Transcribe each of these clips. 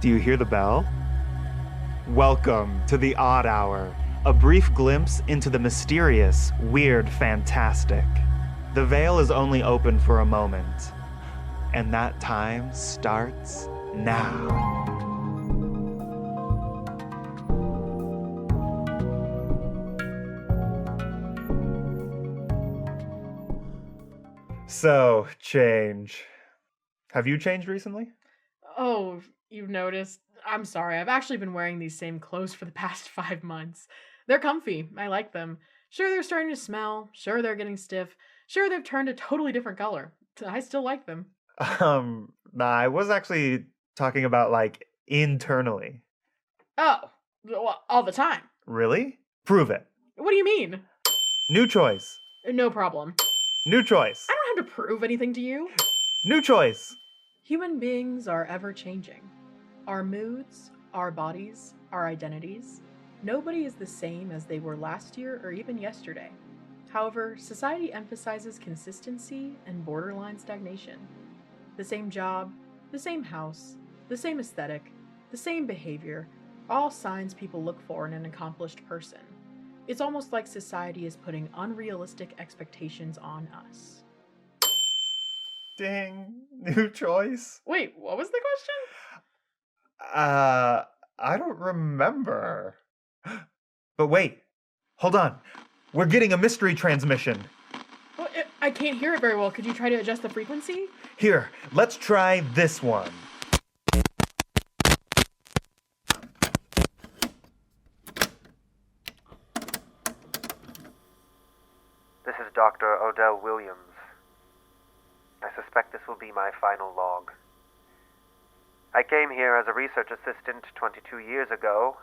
Do you hear the bell? Welcome to the Odd Hour, a brief glimpse into the mysterious, weird, fantastic. The veil is only open for a moment, and that time starts now. So, change. Have you changed recently? Oh, you've noticed? I'm sorry, I've actually been wearing these same clothes for the past 5 months. They're comfy, I like them. Sure, they're starting to smell, sure they're getting stiff, sure they've turned a totally different color. I still like them. Nah, I was actually talking about, like, internally. Oh, well, all the time. Really? Prove it. What do you mean? New choice. No problem. New choice. I don't have to prove anything to you. New choice. Human beings are ever changing. Our moods, our bodies, our identities. Nobody is the same as they were last year or even yesterday. However, society emphasizes consistency and borderline stagnation. The same job, the same house, the same aesthetic, the same behavior, all signs people look for in an accomplished person. It's almost like society is putting unrealistic expectations on us. Ding. New choice. Wait, what was the question? I don't remember. But wait. Hold on. We're getting a mystery transmission. Well, I can't hear it very well. Could you try to adjust the frequency? Here, let's try this one. This is Dr. Odell Williams. I suspect this will be my final log. I came here as a research assistant 22 years ago.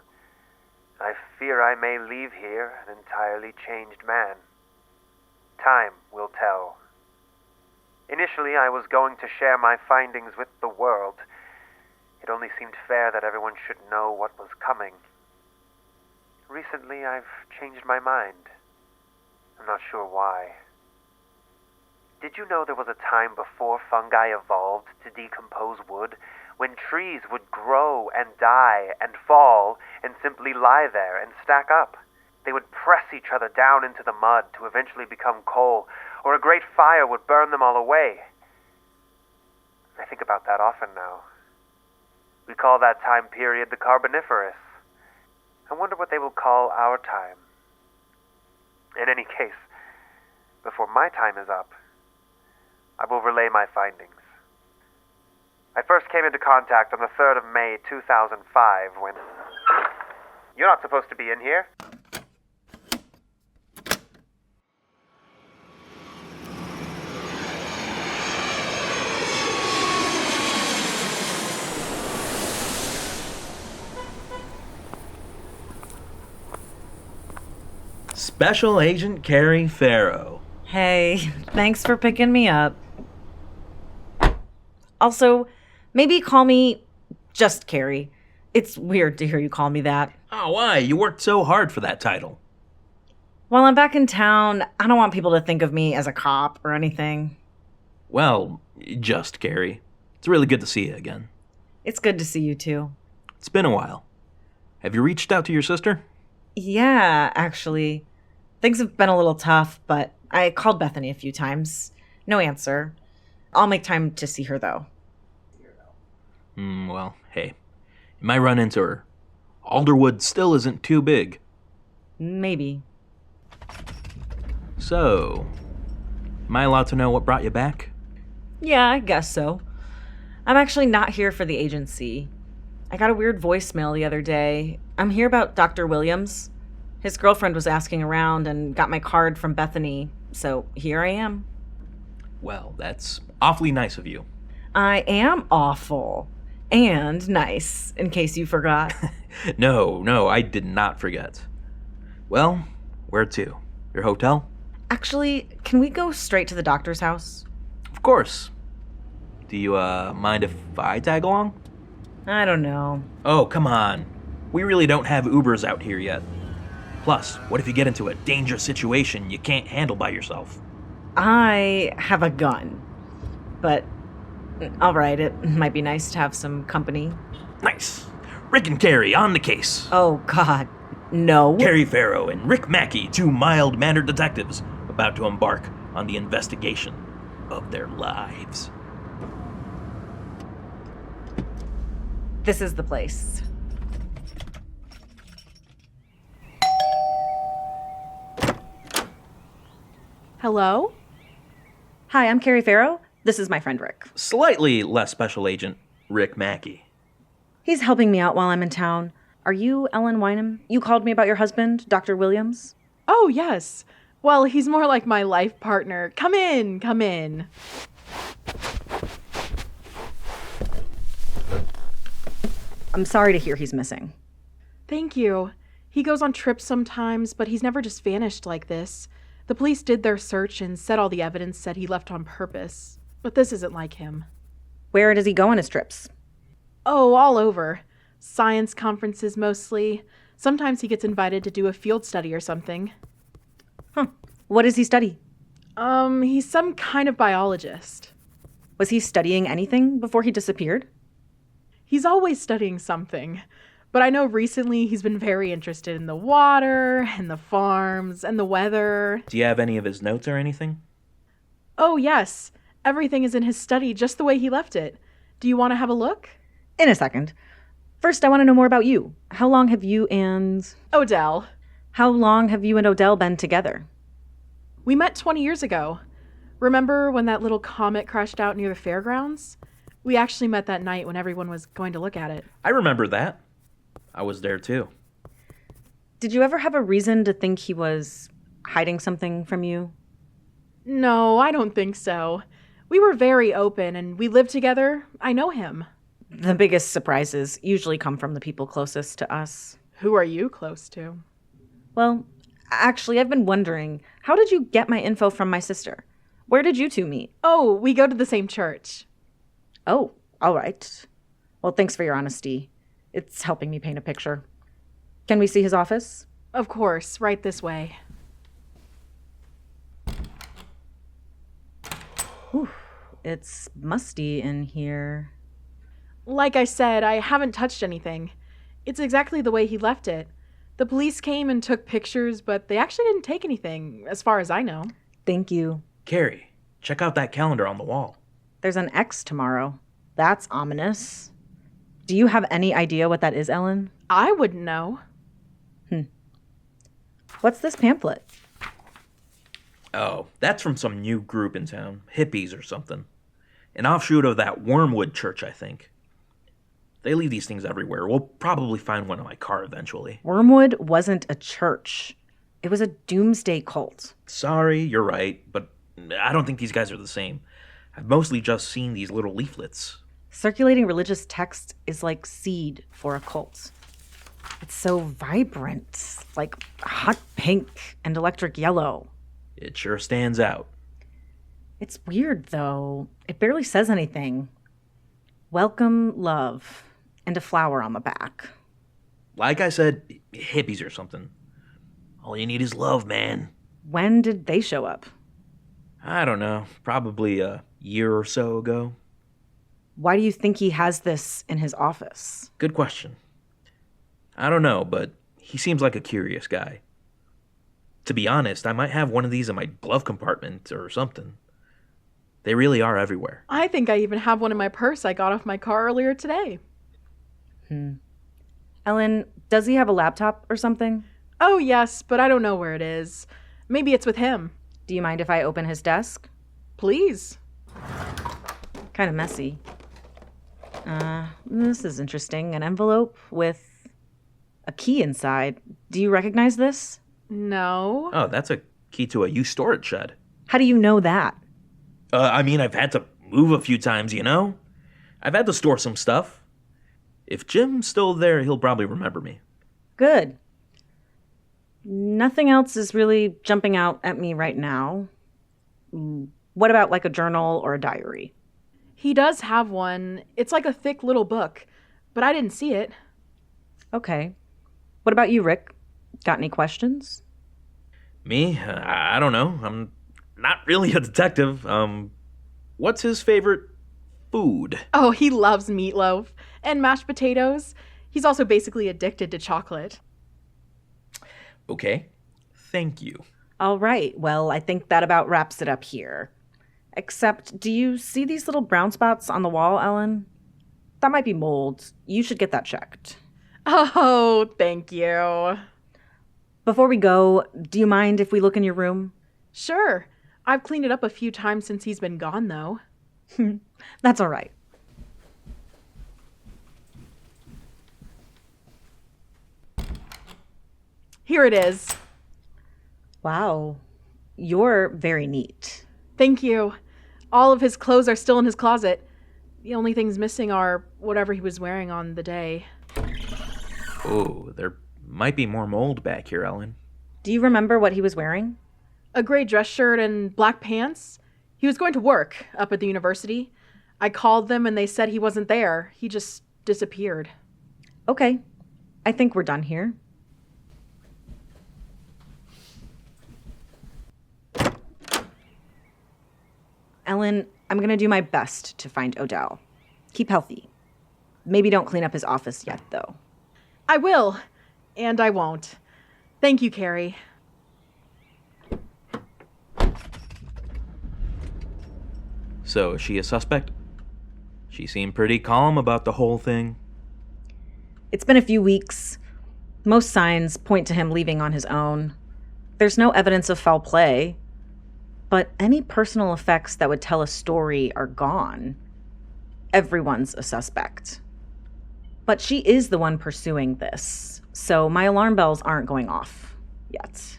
I fear I may leave here an entirely changed man. Time will tell. Initially, I was going to share my findings with the world. It only seemed fair that everyone should know what was coming. Recently, I've changed my mind. I'm not sure why. Did you know there was a time before fungi evolved to decompose wood, when trees would grow and die and fall and simply lie there and stack up? They would press each other down into the mud to eventually become coal, or a great fire would burn them all away. I think about that often now. We call that time period the Carboniferous. I wonder what they will call our time. In any case, before my time is up, I will relay my findings. I first came into contact on the 3rd of May, 2005, when... You're not supposed to be in here. Special Agent CARRIE PHARAOH. Hey, thanks for picking me up. Also, maybe call me just CARRIE. It's weird to hear you call me that. Oh, why? You worked so hard for that title. While I'm back in town, I don't want people to think of me as a cop or anything. Well, just CARRIE. It's really good to see you again. It's good to see you too. It's been a while. Have you reached out to your sister? Yeah, actually. Things have been a little tough, but I called Bethany a few times. No answer. I'll make time to see her, though. Well, hey. You might run into her. Alderwood still isn't too big. Maybe. So, am I allowed to know what brought you back? Yeah, I guess so. I'm actually not here for the agency. I got a weird voicemail the other day. I'm here about Dr. Williams. His girlfriend was asking around and got my card from Bethany, so here I am. Well, that's awfully nice of you. I am awful. And nice, in case you forgot. No, I did not forget. Well, where to? Your hotel? Actually, can we go straight to the doctor's house? Of course. Do you, mind if I tag along? I don't know. Oh, come on. We really don't have Ubers out here yet. Plus, what if you get into a dangerous situation you can't handle by yourself? I have a gun. But, all right, it might be nice to have some company. Nice. Rick and Carrie on the case. Oh, God. No. Carrie PHARAOH and Rick MACKIE, two mild-mannered detectives, about to embark on the investigation of their lives. This is the place. Hello? Hi, I'm Carrie PHARAOH. This is my friend Rick. Slightly less special agent, Rick MACKIE. He's helping me out while I'm in town. Are you Ellen WYNHAM? You called me about your husband, Dr. Williams? Oh, yes. Well, he's more like my life partner. Come in, come in. I'm sorry to hear he's missing. Thank you. He goes on trips sometimes, but he's never just vanished like this. The police did their search and said all the evidence said he left on purpose. But this isn't like him. Where does he go on his trips? Oh, all over. Science conferences mostly. Sometimes he gets invited to do a field study or something. Huh. What does he study? He's some kind of biologist. Was he studying anything before he disappeared? He's always studying something. But I know recently he's been very interested in the water, and the farms, and the weather. Do you have any of his notes or anything? Oh, yes. Everything is in his study just the way he left it. Do you want to have a look? In a second. First, I want to know more about you. How long have you and Odell. Odell been together? We met 20 years ago. Remember when that little comet crashed out near the fairgrounds? We actually met that night when everyone was going to look at it. I remember that. I was there too. Did you ever have a reason to think he was hiding something from you? No, I don't think so. We were very open and we lived together. I know him. The biggest surprises usually come from the people closest to us. Who are you close to? Well, actually, I've been wondering, how did you get my info from my sister? Where did you two meet? Oh, we go to the same church. Oh, all right. Well, thanks for your honesty. It's helping me paint a picture. Can we see his office? Of course, right this way. Whew, it's musty in here. Like I said, I haven't touched anything. It's exactly the way he left it. The police came and took pictures, but they actually didn't take anything, as far as I know. Thank you. Carrie, check out that calendar on the wall. There's an X tomorrow. That's ominous. Do you have any idea what that is, Ellen? I wouldn't know. What's this pamphlet? Oh, that's from some new group in town. Hippies or something. An offshoot of that Wormwood church, I think. They leave these things everywhere. We'll probably find one in my car eventually. Wormwood wasn't a church. It was a doomsday cult. Sorry, you're right, but I don't think these guys are the same. I've mostly just seen these little leaflets. Circulating religious text is like seed for a cult. It's so vibrant, like hot pink and electric yellow. It sure stands out. It's weird, though. It barely says anything. Welcome, love, and a flower on the back. Like I said, hippies or something. All you need is love, man. When did they show up? I don't know. Probably a year or so ago. Why do you think he has this in his office? Good question. I don't know, but he seems like a curious guy. To be honest, I might have one of these in my glove compartment or something. They really are everywhere. I think I even have one in my purse I got off my car earlier today. Ellen, does he have a laptop or something? Oh, yes, but I don't know where it is. Maybe it's with him. Do you mind if I open his desk? Please. Kind of messy. This is interesting. An envelope with a key inside. Do you recognize this? No. Oh, that's a key to a used storage shed. How do you know that? I've had to move a few times, you know? I've had to store some stuff. If Jim's still there, he'll probably remember me. Good. Nothing else is really jumping out at me right now. What about like a journal or a diary? He does have one. It's like a thick little book, but I didn't see it. Okay. What about you, Rick? Got any questions? Me? I don't know. I'm not really a detective. What's his favorite food. Oh, he loves meatloaf and mashed potatoes. He's also basically addicted to chocolate. Okay, thank you. All right, well, I think that about wraps it up here. Except, do you see these little brown spots on the wall, Ellen? That might be mold. You should get that checked. Oh, thank you. Before we go, do you mind if we look in your room? Sure. I've cleaned it up a few times since he's been gone, though. That's all right. Here it is. Wow, you're very neat. Thank you. All of his clothes are still in his closet. The only things missing are whatever he was wearing on the day. Oh, there might be more mold back here, Ellen. Do you remember what he was wearing? A gray dress shirt and black pants. He was going to work up at the university. I called them and they said he wasn't there. He just disappeared. Okay, I think we're done here. Ellen, I'm going to do my best to find Odell. Keep healthy. Maybe don't clean up his office yet, though. I will. And I won't. Thank you, Carrie. So, is she a suspect? She seemed pretty calm about the whole thing. It's been a few weeks. Most signs point to him leaving on his own. There's no evidence of foul play. But any personal effects that would tell a story are gone. Everyone's a suspect. But she is the one pursuing this, so my alarm bells aren't going off yet.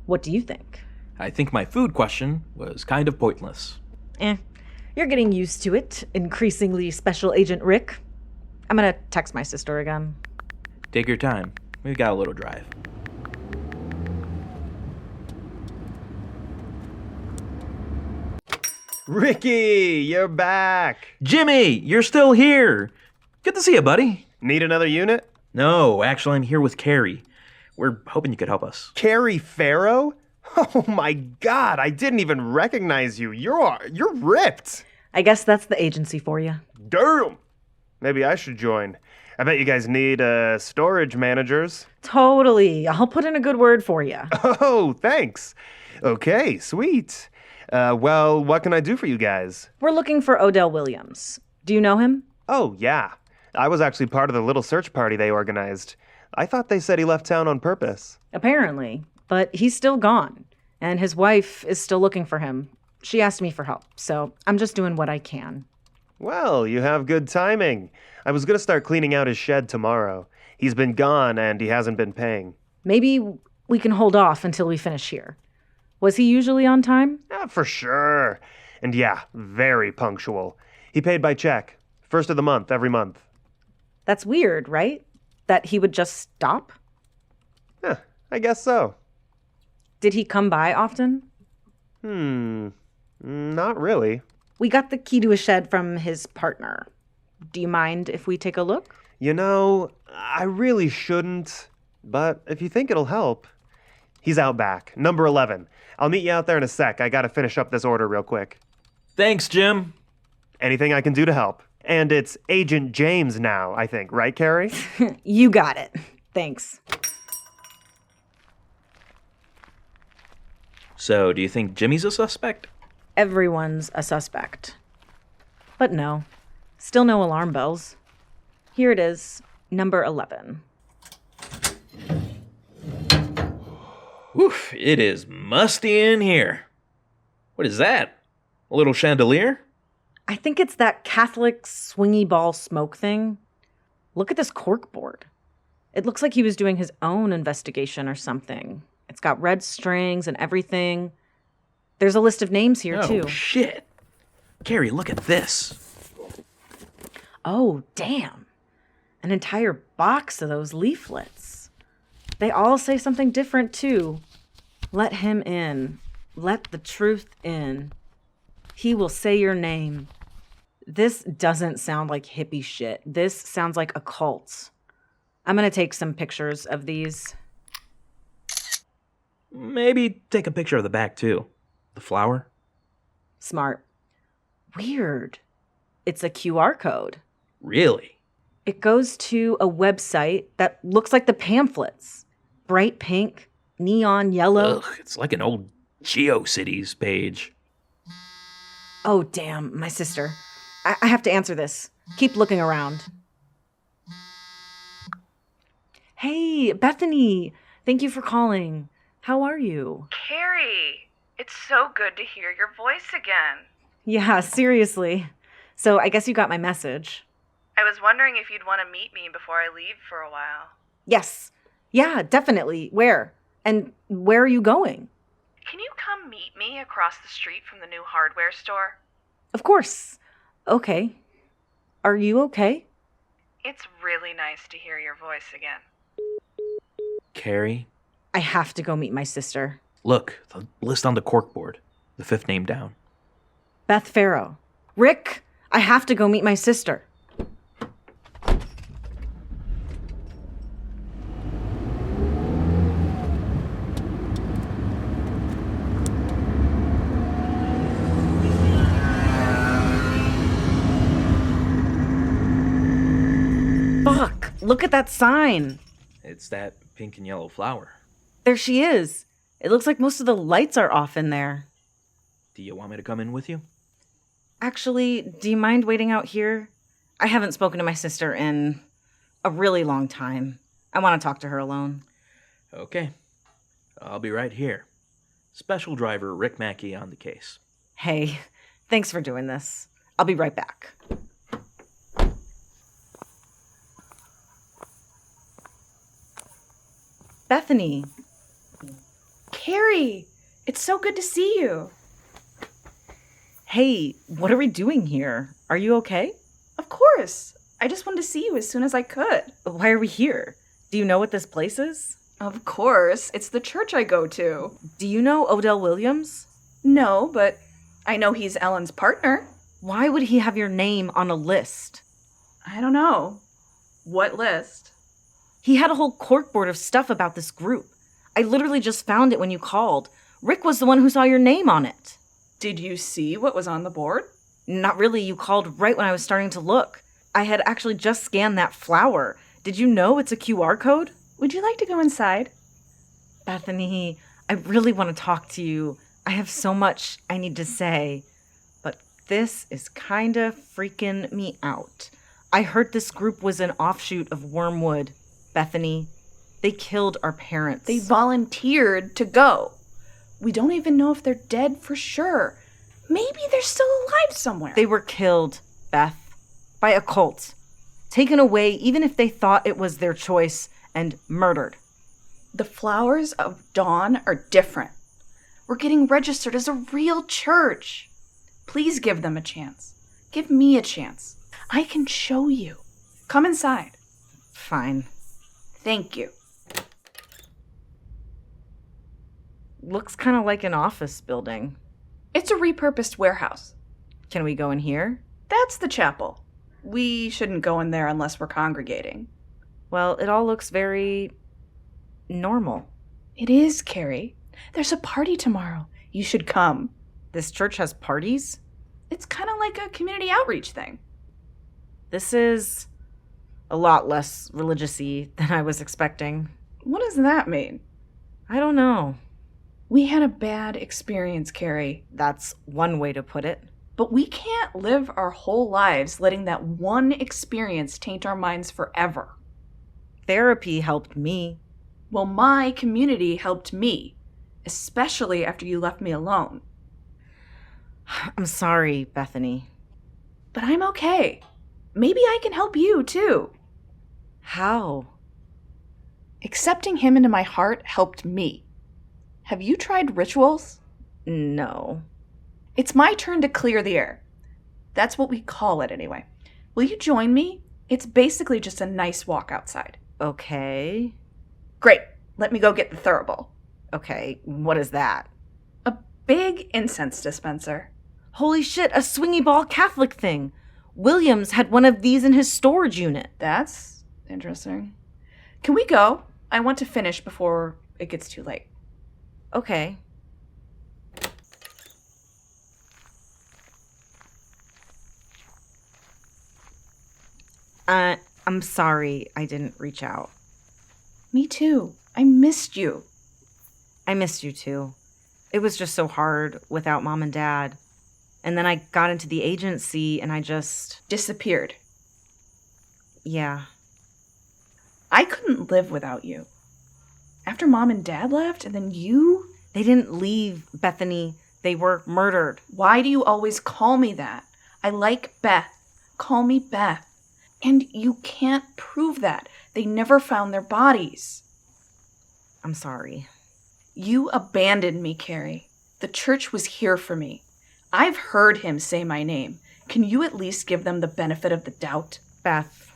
What do you think? I think my food question was kind of pointless. You're getting used to it, increasingly Special Agent Rick. I'm gonna text my sister again. Take your time. We've got a little drive. Ricky, you're back. Jimmy, you're still here. Good to see you, buddy. Need another unit? No, actually, I'm here with CARRIE. We're hoping you could help us. CARRIE PHARAOH? Oh my god, I didn't even recognize you. You're ripped. I guess that's the agency for you. Damn. Maybe I should join. I bet you guys need storage managers. Totally. I'll put in a good word for you. Oh, thanks. Okay, sweet. Well, what can I do for you guys? We're looking for Odell Williams. Do you know him? Oh, yeah. I was actually part of the little search party they organized. I thought they said he left town on purpose. Apparently. But he's still gone. And his wife is still looking for him. She asked me for help, so I'm just doing what I can. Well, you have good timing. I was going to start cleaning out his shed tomorrow. He's been gone and he hasn't been paying. Maybe we can hold off until we finish here. Was he usually on time? For sure. And yeah, very punctual. He paid by check. First of the month, every month. That's weird, right? That he would just stop? I guess so. Did he come by often? Not really. We got the key to his shed from his partner. Do you mind if we take a look? You know, I really shouldn't, but if you think it'll help. He's out back, number 11. I'll meet you out there in a sec. I gotta finish up this order real quick. Thanks, Jim. Anything I can do to help. And it's Agent James now, I think, right, Carrie? You got it. Thanks. So, do you think Jimmy's a suspect? Everyone's a suspect. But no, still no alarm bells. Here it is, number 11. Oof, it is musty in here. What is that? A little chandelier? I think it's that Catholic swingy ball smoke thing. Look at this corkboard. It looks like he was doing his own investigation or something. It's got red strings and everything. There's a list of names here, too. Oh, shit. Carrie, look at this. Oh, damn. An entire box of those leaflets. They all say something different, too. Let him in. Let the truth in. He will say your name. This doesn't sound like hippie shit. This sounds like a cult. I'm going to take some pictures of these. Maybe take a picture of the back, too. The flower? Smart. Weird. It's a QR code. Really? It goes to a website that looks like the pamphlets. Bright pink, neon yellow. Ugh, it's like an old GeoCities page. Oh, damn, my sister. I have to answer this. Keep looking around. Hey, Bethany. Thank you for calling. How are you? Carrie, it's so good to hear your voice again. Yeah, seriously. So I guess you got my message. I was wondering if you'd want to meet me before I leave for a while. Yes. Yeah, definitely. Where? And where are you going? Can you come meet me across the street from the new hardware store? Of course. Okay. Are you okay? It's really nice to hear your voice again. Carrie? I have to go meet my sister. Look, the list on the corkboard. The 5th name down. Beth PHARAOH. Rick, I have to go meet my sister. Fuck, look at that sign. It's that pink and yellow flower. There she is. It looks like most of the lights are off in there. Do you want me to come in with you? Actually, do you mind waiting out here? I haven't spoken to my sister in a really long time. I want to talk to her alone. Okay. I'll be right here. Special driver Rick MACKIE on the case. Hey, thanks for doing this. I'll be right back. Bethany. Carrie, it's so good to see you. Hey, what are we doing here? Are you okay? Of course. I just wanted to see you as soon as I could. Why are we here? Do you know what this place is? Of course. It's the church I go to. Do you know Odell Williams? No, but I know he's Ellen's partner. Why would he have your name on a list? I don't know. What list? He had a whole corkboard of stuff about this group. I literally just found it when you called. Rick was the one who saw your name on it. Did you see what was on the board? Not really. You called right when I was starting to look. I had actually just scanned that flower. Did you know it's a QR code? Would you like to go inside? Bethany, I really want to talk to you. I have so much I need to say. But this is kinda freaking me out. I heard this group was an offshoot of Wormwood. Bethany, they killed our parents. They volunteered to go. We don't even know if they're dead for sure. Maybe they're still alive somewhere. They were killed, Beth, by a cult. Taken away even if they thought it was their choice, and murdered. The Flowers of Dawn are different. We're getting registered as a real church. Please give them a chance. Give me a chance. I can show you. Come inside. Fine. Thank you. Looks kind of like an office building. It's a repurposed warehouse. Can we go in here? That's the chapel. We shouldn't go in there unless we're congregating. Well, it all looks very normal. It is, Carrie. There's a party tomorrow. You should come. This church has parties? It's kind of like a community outreach thing. This is a lot less religious-y than I was expecting. What does that mean? I don't know. We had a bad experience, Carrie. That's one way to put it. But we can't live our whole lives letting that one experience taint our minds forever. Therapy helped me. Well, my community helped me, especially after you left me alone. I'm sorry, Bethany. But I'm okay. Maybe I can help you, too. How? Accepting him into my heart helped me. Have you tried rituals? No. It's my turn to clear the air. That's what we call it, anyway. Will you join me? It's basically just a nice walk outside. Okay. Great. Let me go get the thurible. Okay, what is that? A big incense dispenser. Holy shit, a swingy ball Catholic thing. Williams had one of these in his storage unit. That's interesting. Can we go? I want to finish before it gets too late. Okay. I'm sorry I didn't reach out. Me too. I missed you. I missed you too. It was just so hard without Mom and Dad. And then I got into the agency and I just... Disappeared. Yeah. I couldn't live without you. After Mom and Dad left, and then you? They didn't leave, Bethany. They were murdered. Why do you always call me that? I like Beth. Call me Beth. And you can't prove that. They never found their bodies. I'm sorry. You abandoned me, Carrie. The church was here for me. I've heard him say my name. Can you at least give them the benefit of the doubt? Beth.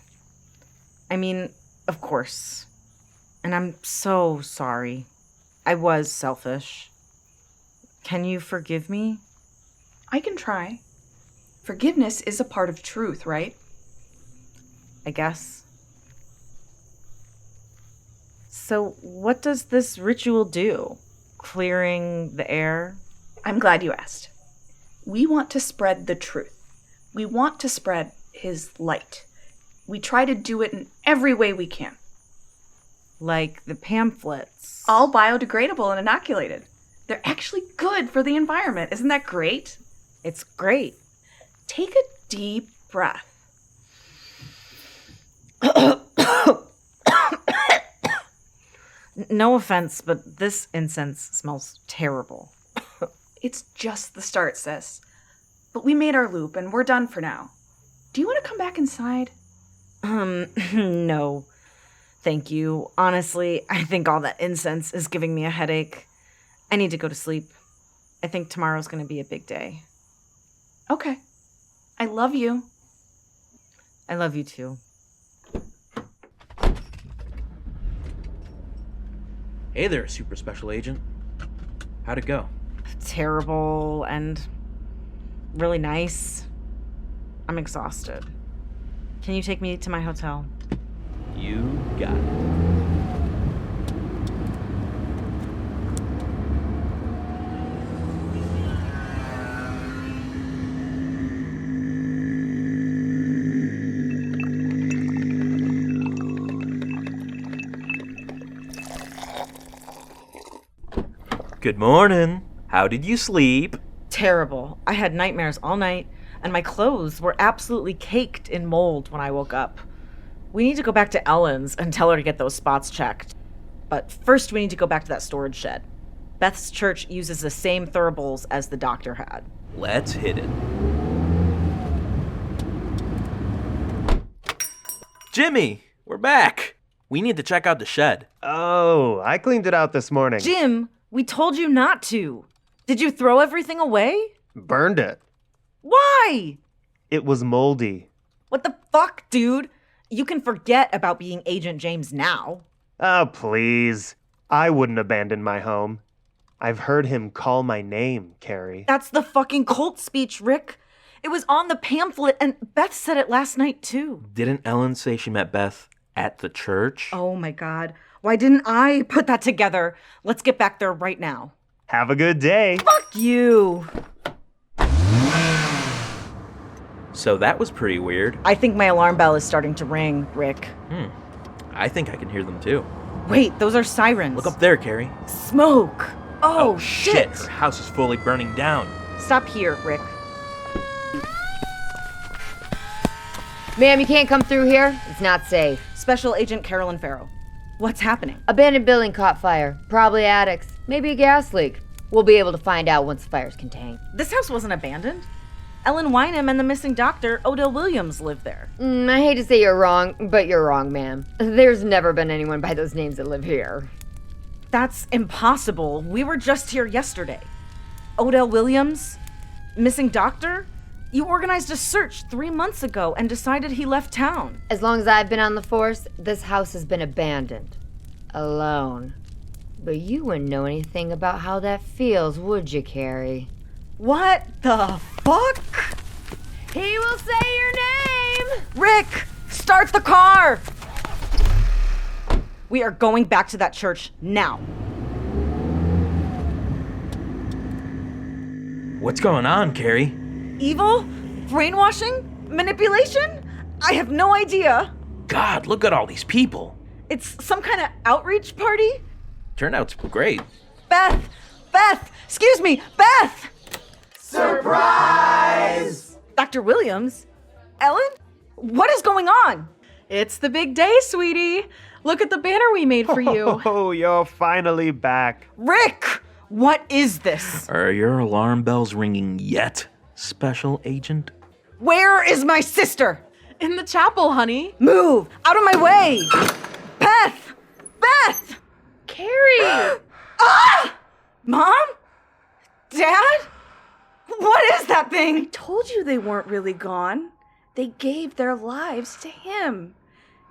I mean, of course. And I'm so sorry. I was selfish. Can you forgive me? I can try. Forgiveness is a part of truth, right? I guess. So, what does this ritual do? Clearing the air? I'm glad you asked. We want to spread the truth. We want to spread his light. We try to do it in every way we can. Like the pamphlets. All biodegradable and inoculated. They're actually good for the environment. Isn't that great? It's great. Take a deep breath. No offense, but this incense smells terrible. It's just the start, sis. But we made our loop and we're done for now. Do you want to come back inside? No. Thank you. Honestly, I think all that incense is giving me a headache. I need to go to sleep. I think tomorrow's going to be a big day. Okay. I love you. I love you too. Hey there, super special agent. How'd it go? Terrible and really nice. I'm exhausted. Can you take me to my hotel? You got it. Good morning. How did you sleep? Terrible. I had nightmares all night, and my clothes were absolutely caked in mold when I woke up. We need to go back to Ellen's and tell her to get those spots checked. But first we need to go back to that storage shed. Beth's church uses the same thuribles as the doctor had. Let's hit it. Jimmy, we're back. We need to check out the shed. Oh, I cleaned it out this morning. Jim, we told you not to. Did you throw everything away? Burned it. Why? It was moldy. What the fuck, dude? You can forget about being Agent James now. Oh, please. I wouldn't abandon my home. I've heard him call my name, Carrie. That's the fucking cult speech, Rick. It was on the pamphlet, and Beth said it last night, too. Didn't Ellen say she met Beth at the church? Oh my god. Why didn't I put that together? Let's get back there right now. Have a good day. Fuck you! So that was pretty weird. I think my alarm bell is starting to ring, Rick. I think I can hear them too. Wait, those are sirens. Look up there, Carrie. Smoke! Oh shit! Her house is fully burning down. Stop here, Rick. Ma'am, you can't come through here. It's not safe. Special Agent Carolyn Farrow. What's happening? Abandoned building caught fire. Probably attics. Maybe a gas leak. We'll be able to find out once the fire's contained. This house wasn't abandoned. Ellen WYNHAM and the missing doctor, Odell Williams, live there. I hate to say you're wrong, but you're wrong, ma'am. There's never been anyone by those names that live here. That's impossible. We were just here yesterday. Odell Williams? Missing doctor? You organized a search 3 months ago and decided he left town. As long as I've been on the force, this house has been abandoned. Alone. But you wouldn't know anything about how that feels, would you, Carrie? What the fuck? He will say your name! Rick, start the car! We are going back to that church now. What's going on, Carrie? Evil? Brainwashing? Manipulation? I have no idea. God, look at all these people. It's some kind of outreach party? Turnout's great. Beth! Excuse me, Beth! Surprise! Dr. Williams? Ellen? What is going on? It's the big day, sweetie. Look at the banner we made for you. Oh, you're finally back. Rick! What is this? Are your alarm bells ringing yet, Special Agent? Where is my sister? In the chapel, honey. Move! Out of my way! Beth! Carrie! Ah! Mom? Dad? What is that thing? Told you they weren't really gone. They gave their lives to him.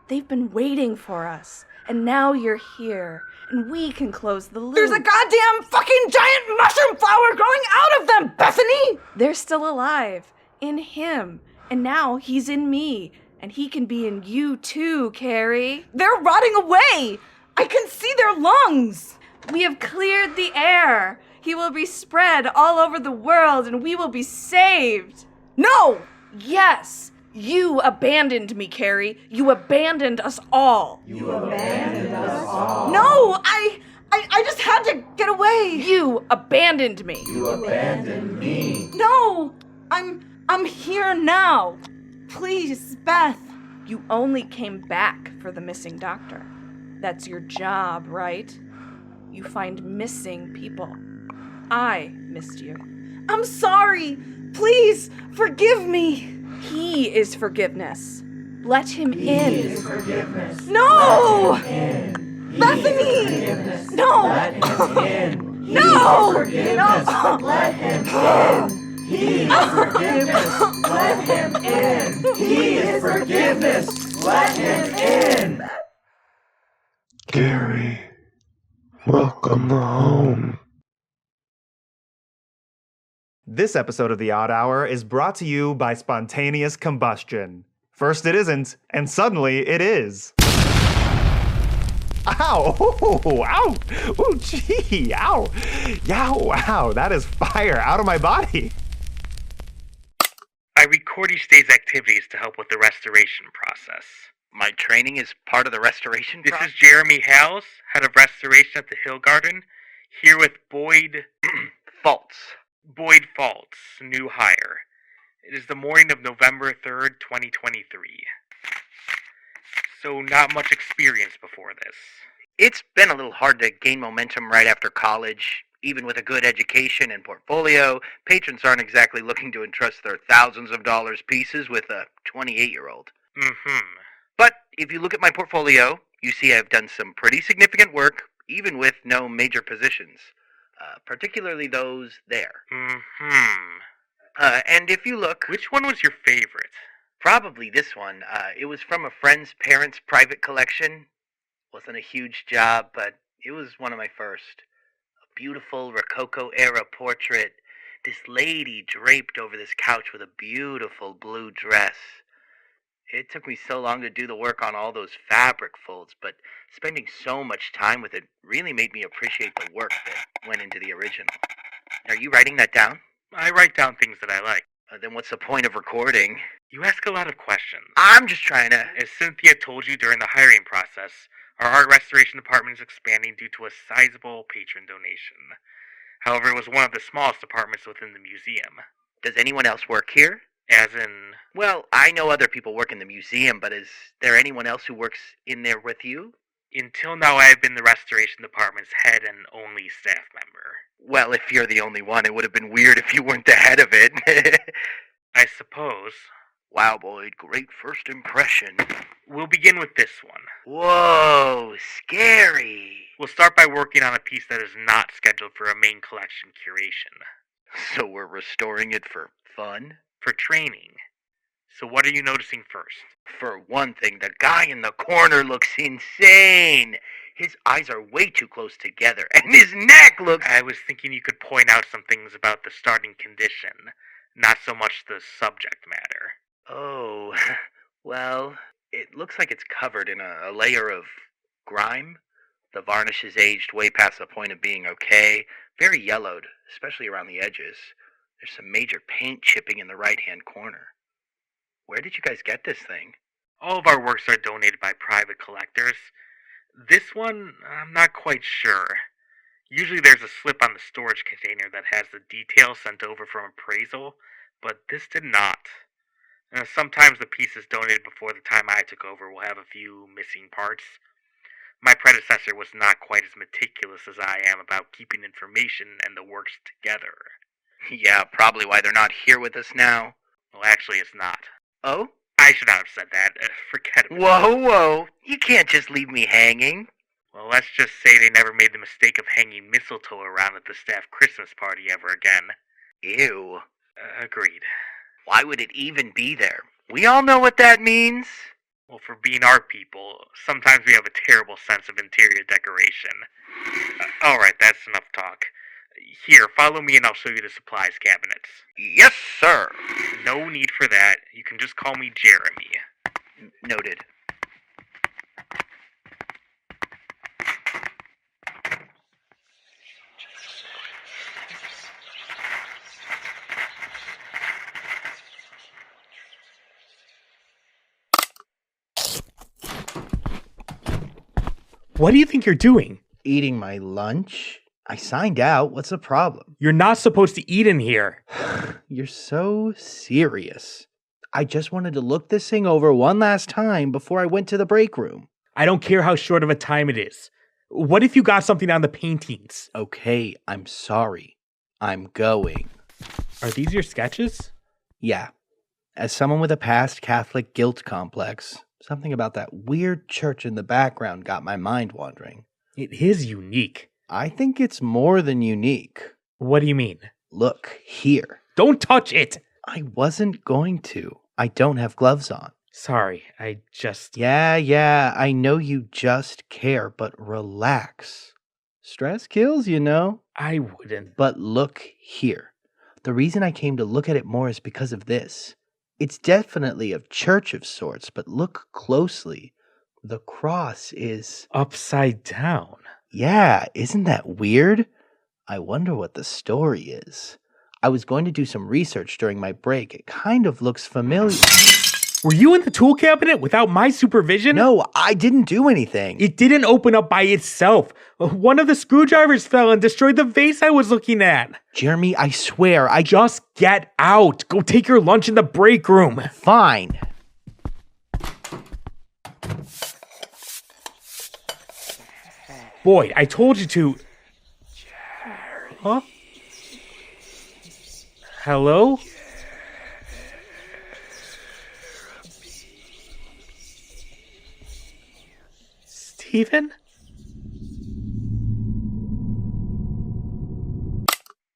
They've been waiting for us. And now you're here. And we can close the loop. There's a goddamn fucking giant mushroom flower growing out of them, Bethany! They're still alive. In him. And now he's in me. And he can be in you too, Carrie. They're rotting away! I can see their lungs! We have cleared the air. He will be spread all over the world and we will be saved. No! Yes! You abandoned me, Carrie. You abandoned us all. You abandoned us all. No! I just had to get away. You abandoned me. You abandoned me. No! I'm here now. Please, Beth. You only came back for the missing doctor. That's your job, right? You find missing people. I missed you. I'm sorry. Please, forgive me. He is forgiveness. Let him He in. is forgiveness. No! Let him in. He Bethany! is forgiveness. No! Let him in. He No! is forgiveness. No! Let him in. He is forgiveness. Let him in. He is forgiveness. Let him in. Carrie, welcome home. This episode of The Odd Hour is brought to you by spontaneous combustion. First it isn't, and suddenly it is. Ow! Ooh, ow! Ooh, gee! Ow! Yow! Ow! That is fire out of my body! I record each day's activities to help with the restoration process. My training is part of the restoration This process? is Jeremy Hales, head of restoration at the Hill Garden, here with Boyd Faults, new hire. It is the morning of November 3rd, 2023. So not much experience before this. It's been a little hard to gain momentum right after college. Even with a good education and portfolio, patrons aren't exactly looking to entrust their thousands of dollars pieces with a 28-year-old. But if you look at my portfolio, you see I've done some pretty significant work, even with no major positions. Particularly those there. And if you look... Which one was your favorite? Probably this one. It was from a friend's parents' private collection. Wasn't a huge job, but it was one of my first. A beautiful Rococo-era portrait. This lady draped over this couch with a beautiful blue dress. It took me so long to do the work on all those fabric folds, but spending so much time with it really made me appreciate the work that went into the original. Are you writing that down? I write down things that I like. Then what's the point of recording? You ask a lot of questions. I'm just trying to... As Cynthia told you during the hiring process, our art restoration department is expanding due to a sizable patron donation. However, it was one of the smallest departments within the museum. Does anyone else work here? As in... Well, I know other people work in the museum, but is there anyone else who works in there with you? Until now, I have been the restoration department's head and only staff member. Well, if you're the only one, it would have been weird if you weren't the head of it. I suppose. Wow, Boyd, great first impression. We'll begin with this one. Whoa, scary. We'll start by working on a piece that is not scheduled for a main collection curation. So we're restoring it for fun? For training. So what are you noticing first? For one thing, the guy in the corner looks insane. His eyes are way too close together, and his neck looks... I was thinking you could point out some things about the starting condition, not so much the subject matter. Oh, well, it looks like it's covered in a layer of grime. The varnish is aged way past the point of being okay. Very yellowed, especially around the edges. There's some major paint chipping in the right-hand corner. Where did you guys get this thing? All of our works are donated by private collectors. This one, I'm not quite sure. Usually there's a slip on the storage container that has the details sent over from appraisal, but this did not. Sometimes the pieces donated before the time I took over will have a few missing parts. My predecessor was not quite as meticulous as I am about keeping information and the works together. Yeah, probably why they're not here with us now. Well, actually, it's not. Oh? I should not have said that. Forget it. Whoa. You can't just leave me hanging. Well, let's just say they never made the mistake of hanging mistletoe around at the staff Christmas party ever again. Ew. Agreed. Why would it even be there? We all know what that means. Well, for being art people, sometimes we have a terrible sense of interior decoration. Alright, that's enough talk. Here, follow me and I'll show you the supplies cabinets. Yes, sir. No need for that. You can just call me Jeremy. Noted. What do you think you're doing? Eating my lunch? I signed out. What's the problem? You're not supposed to eat in here. You're so serious. I just wanted to look this thing over one last time before I went to the break room. I don't care how short of a time it is. What if you got something on the paintings? Okay, I'm sorry. I'm going. Are these your sketches? Yeah. As someone with a past Catholic guilt complex, something about that weird church in the background got my mind wandering. It is unique. I think it's more than unique. What do you mean? Look, here. Don't touch it! I wasn't going to. I don't have gloves on. Sorry, I just... Yeah, I know you just care, but relax. Stress kills, you know. I wouldn't. But look here. The reason I came to look at it more is because of this. It's definitely a church of sorts, but look closely. The cross is... upside down. Yeah, isn't that weird? I wonder what the story is. I was going to do some research during my break. It kind of looks familiar. Were you in the tool cabinet without my supervision? No, I didn't do anything. It didn't open up by itself. One of the screwdrivers fell and destroyed the vase I was looking at. Jeremy, I swear, I just get out. Go take your lunch in the break room. Fine. Boy, I told you to... Huh? Hello? Stephen?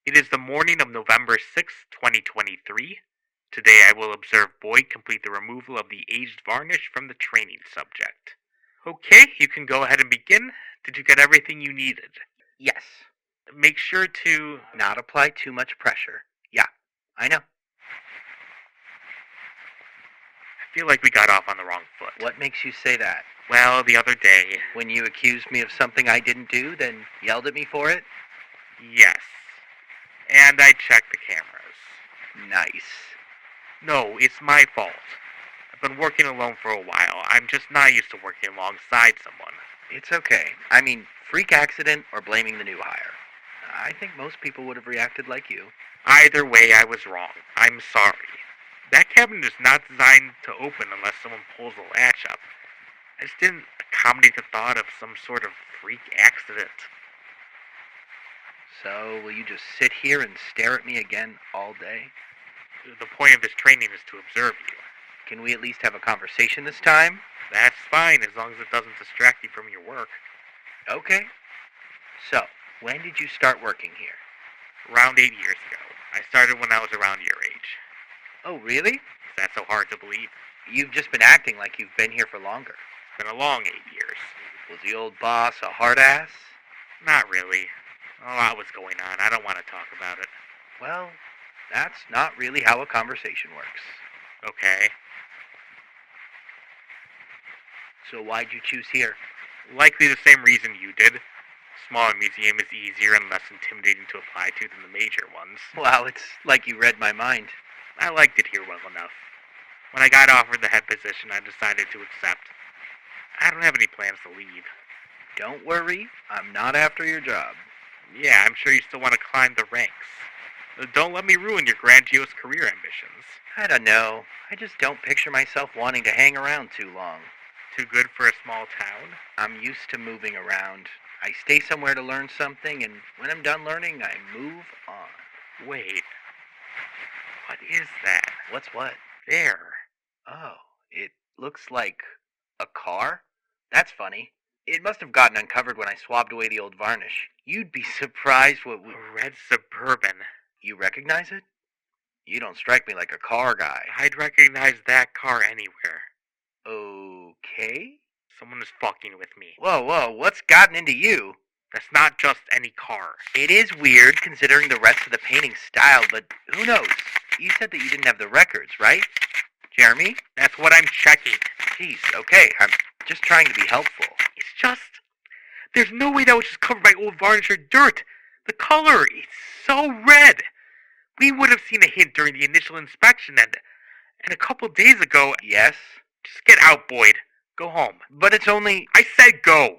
It is the morning of November 6, 2023. Today I will observe Boyd complete the removal of the aged varnish from the training subject. Okay, you can go ahead and begin. Did you get everything you needed? Yes. Make sure to... not apply too much pressure. Yeah, I know. I feel like we got off on the wrong foot. What makes you say that? Well, the other day... when you accused me of something I didn't do, then yelled at me for it? Yes. And I checked the cameras. Nice. No, it's my fault. I've been working alone for a while. I'm just not used to working alongside someone. It's okay. I mean, freak accident or blaming the new hire. I think most people would have reacted like you. Either way, I was wrong. I'm sorry. That cabinet is not designed to open unless someone pulls the latch up. I just didn't accommodate the thought of some sort of freak accident. So, will you just sit here and stare at me again all day? The point of this training is to observe you. Can we at least have a conversation this time? That's fine, as long as it doesn't distract you from your work. Okay. So, when did you start working here? Around 8 years ago. I started when I was around your age. Oh, really? Is that so hard to believe? You've just been acting like you've been here for longer. It's been a long 8 years. Was the old boss a hard ass? Not really. A lot was going on. I don't want to talk about it. Well, that's not really how a conversation works. Okay. So why'd you choose here? Likely the same reason you did. Smaller museum is easier and less intimidating to apply to than the major ones. Wow, it's like you read my mind. I liked it here well enough. When I got offered the head position, I decided to accept. I don't have any plans to leave. Don't worry, I'm not after your job. Yeah, I'm sure you still want to climb the ranks. Don't let me ruin your grandiose career ambitions. I don't know. I just don't picture myself wanting to hang around too long. Too good for a small town? I'm used to moving around. I stay somewhere to learn something, and when I'm done learning, I move on. Wait. What is that? What's what? There. Oh, it looks like a car? That's funny. It must have gotten uncovered when I swabbed away the old varnish. You'd be surprised what we... A red Suburban. You recognize it? You don't strike me like a car guy. I'd recognize that car anywhere. Okay? Someone is fucking with me. Whoa, what's gotten into you? That's not just any car. It is weird considering the rest of the painting style, but who knows? You said that you didn't have the records, right? Jeremy? That's what I'm checking. Jeez, okay, I'm just trying to be helpful. It's just... There's no way that was just covered by old varnish or dirt. The color, it's so red. We would have seen a hint during the initial inspection, and a couple days ago... Yes? Just get out, Boyd. Go home. But it's only... I said go!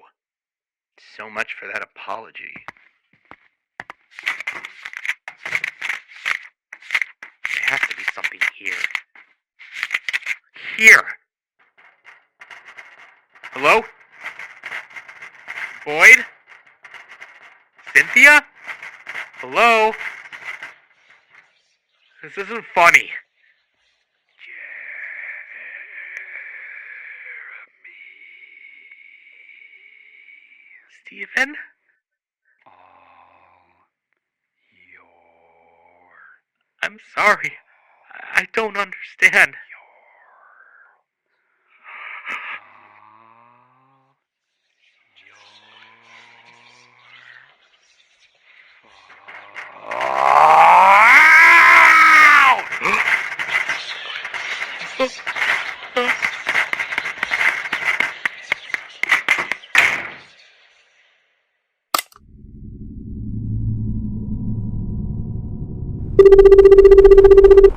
So much for that apology. There has to be something here. Here! Hello? Boyd? Cynthia? Hello? This isn't funny. Stephen? I'm sorry. I don't understand.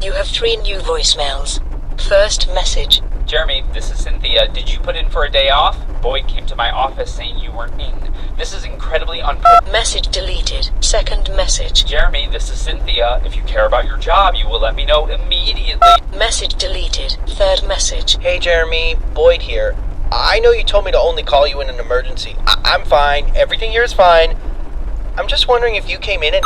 You have 3 new voicemails. First message. Jeremy, this is Cynthia. Did you put in for a day off? Boyd came to my office saying you weren't in. This is incredibly Message deleted. Second message. Jeremy, this is Cynthia. If you care about your job, you will let me know immediately. Message deleted. Third message. Hey Jeremy, Boyd here. I know you told me to only call you in an emergency. I'm fine. Everything here is fine. I'm just wondering if you came in and...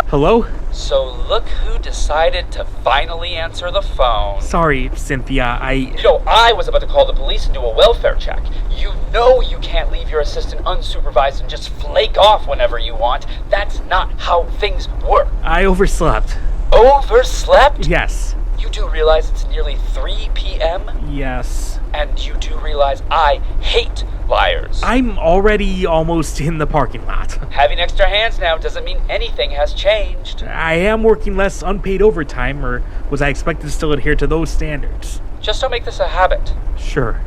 Hello? So look who decided to finally answer the phone. Sorry, Cynthia, I was about to call the police and do a welfare check. You know you can't leave your assistant unsupervised and just flake off whenever you want. That's not how things work. I overslept. Overslept? Yes. You do realize it's nearly 3 p.m.? Yes. And you do realize I hate liars. I'm already almost in the parking lot. Having extra hands now doesn't mean anything has changed. I am working less unpaid overtime, or was I expected to still adhere to those standards? Just don't make this a habit. Sure.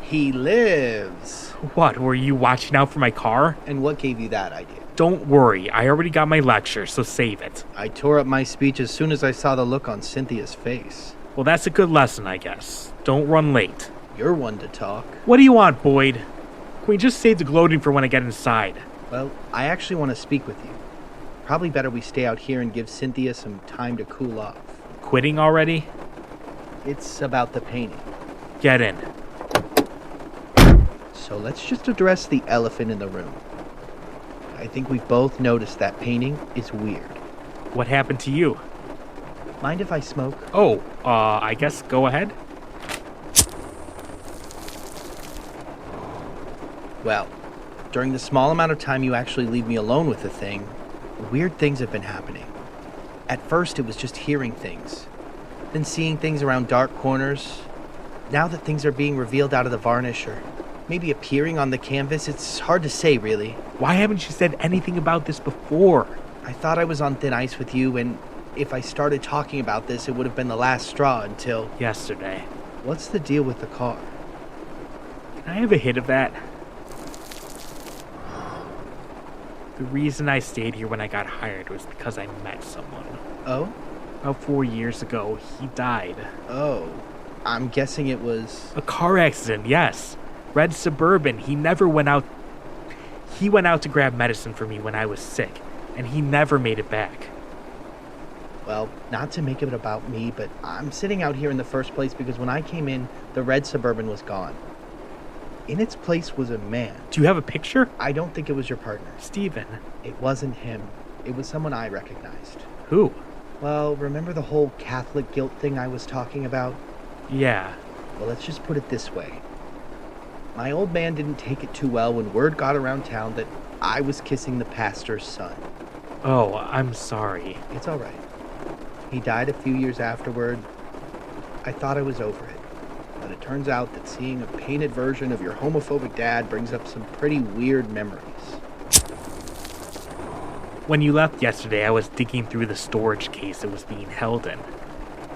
He lives. What, were you watching out for my car? And what gave you that idea? Don't worry, I already got my lecture, so save it. I tore up my speech as soon as I saw the look on Cynthia's face. Well, that's a good lesson, I guess. Don't run late. You're one to talk. What do you want, Boyd? Can we just save the gloating for when I get inside? Well, I actually want to speak with you. Probably better we stay out here and give Cynthia some time to cool off. Quitting already? It's about the painting. Get in. So let's just address the elephant in the room. I think we both noticed that painting is weird. What happened to you? Mind if I smoke? Oh, I guess go ahead. Well, during the small amount of time you actually leave me alone with the thing, weird things have been happening. At first it was just hearing things, then seeing things around dark corners. Now that things are being revealed out of the varnish or maybe appearing on the canvas, it's hard to say really. Why haven't you said anything about this before? I thought I was on thin ice with you, and if I started talking about this, it would have been the last straw until... Yesterday. What's the deal with the car? Can I have a hit of that? The reason I stayed here when I got hired was because I met someone. Oh? About 4 years ago, he died. Oh. I'm guessing it was... A car accident, yes. Red Suburban. He went out to grab medicine for me when I was sick, and he never made it back. Well, not to make it about me, but I'm sitting out here in the first place because when I came in, the Red Suburban was gone. In its place was a man. Do you have a picture? I don't think it was your partner. Steven. It wasn't him. It was someone I recognized. Who? Well, remember the whole Catholic guilt thing I was talking about? Yeah. Well, let's just put it this way. My old man didn't take it too well when word got around town that I was kissing the pastor's son. Oh, I'm sorry. It's all right. He died a few years afterward. I thought I was over it. But it turns out that seeing a painted version of your homophobic dad brings up some pretty weird memories. When you left yesterday, I was digging through the storage case it was being held in.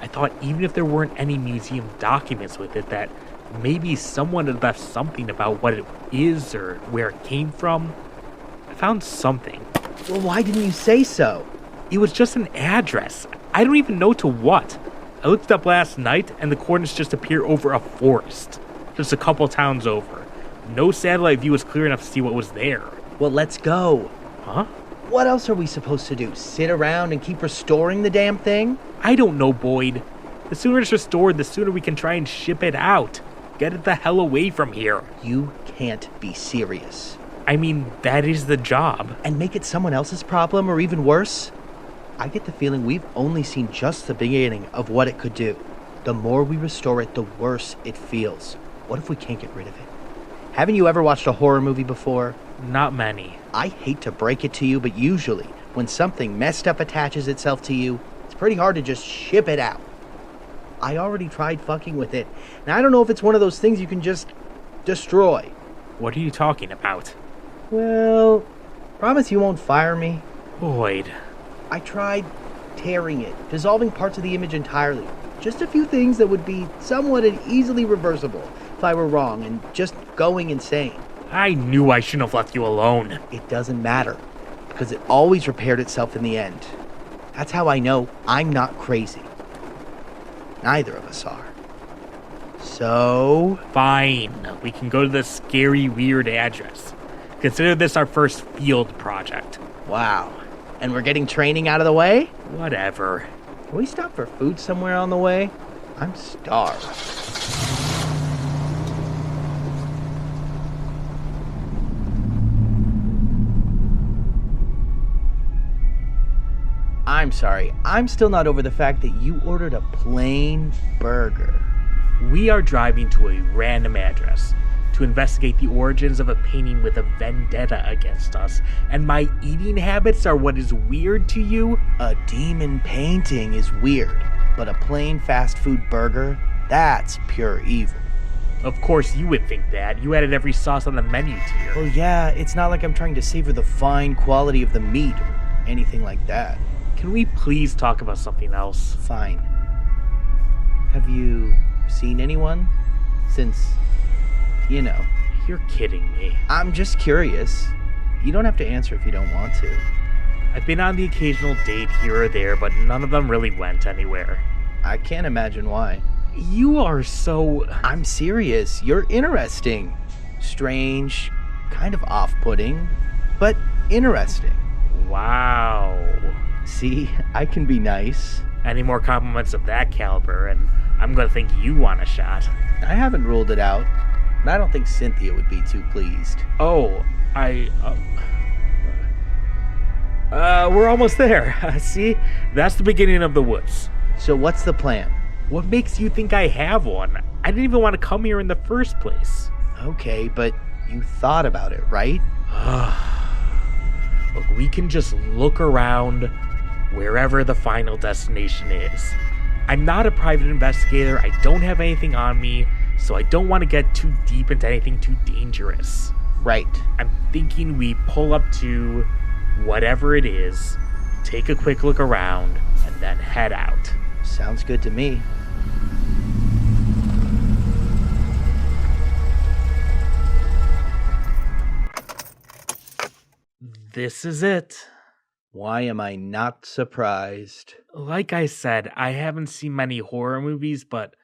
I thought even if there weren't any museum documents with it, that maybe someone had left something about what it is or where it came from. I found something. Well, why didn't you say so? It was just an address. I don't even know to what. I looked it up last night, and the coordinates just appear over a forest. Just a couple towns over. No satellite view was clear enough to see what was there. Well, let's go. Huh? What else are we supposed to do? Sit around and keep restoring the damn thing? I don't know, Boyd. The sooner it's restored, the sooner we can try and ship it out. Get it the hell away from here. You can't be serious. I mean, that is the job. And make it someone else's problem, or even worse? I get the feeling we've only seen just the beginning of what it could do. The more we restore it, the worse it feels. What if we can't get rid of it? Haven't you ever watched a horror movie before? Not many. I hate to break it to you, but usually, when something messed up attaches itself to you, it's pretty hard to just ship it out. I already tried fucking with it, and I don't know if it's one of those things you can just destroy. What are you talking about? Well, promise you won't fire me. Boyd. I tried tearing it, dissolving parts of the image entirely. Just a few things that would be somewhat and easily reversible if I were wrong and just going insane. I knew I shouldn't have left you alone. It doesn't matter, because it always repaired itself in the end. That's how I know I'm not crazy. Neither of us are. So... Fine. We can go to this scary, weird address. Consider this our first field project. Wow. And we're getting training out of the way? Whatever. Can we stop for food somewhere on the way? I'm starved. I'm sorry. I'm still not over the fact that you ordered a plain burger. We are driving to a random address to investigate the origins of a painting with a vendetta against us, and my eating habits are what is weird to you? A demon painting is weird, but a plain fast food burger, that's pure evil. Of course you would think that. You added every sauce on the menu tier. Well, yeah, it's not like I'm trying to savor the fine quality of the meat or anything like that. Can we please talk about something else? Fine. Have you seen anyone since... You know. You're kidding me. I'm just curious. You don't have to answer if you don't want to. I've been on the occasional date here or there, but none of them really went anywhere. I can't imagine why. You are so... I'm serious. You're interesting. Strange. Kind of off-putting. But interesting. Wow. See, I can be nice. Any more compliments of that caliber, and I'm gonna think you want a shot. I haven't ruled it out. And I don't think Cynthia would be too pleased. Oh, we're almost there. See? That's the beginning of the woods. So what's the plan? What makes you think I have one? I didn't even want to come here in the first place. Okay, but you thought about it, right? Look, we can just look around wherever the final destination is. I'm not a private investigator. I don't have anything on me, so I don't want to get too deep into anything too dangerous. Right. I'm thinking we pull up to whatever it is, take a quick look around, and then head out. Sounds good to me. This is it. Why am I not surprised? Like I said, I haven't seen many horror movies, but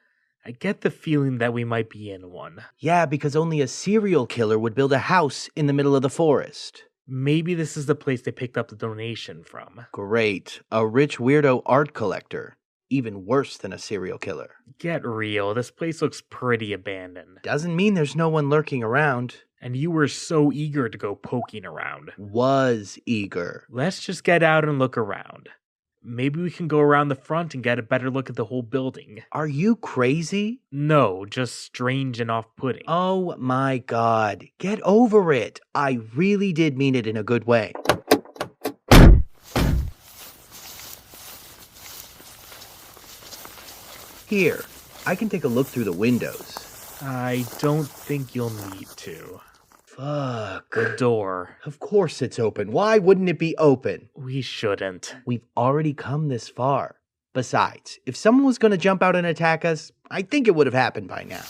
I get the feeling that we might be in one. Yeah, because only a serial killer would build a house in the middle of the forest. Maybe this is the place they picked up the donation from. Great. A rich weirdo art collector. Even worse than a serial killer. Get real, this place looks pretty abandoned. Doesn't mean there's no one lurking around. And you were so eager to go poking around. Was eager. Let's just get out and look around. Maybe we can go around the front and get a better look at the whole building. Are you crazy? No, just strange and off-putting. Oh my god. Get over it. I really did mean it in a good way. Here, I can take a look through the windows. I don't think you'll need to. Fuck. The door. Of course it's open. Why wouldn't it be open? We shouldn't. We've already come this far. Besides, if someone was going to jump out and attack us, I think it would have happened by now.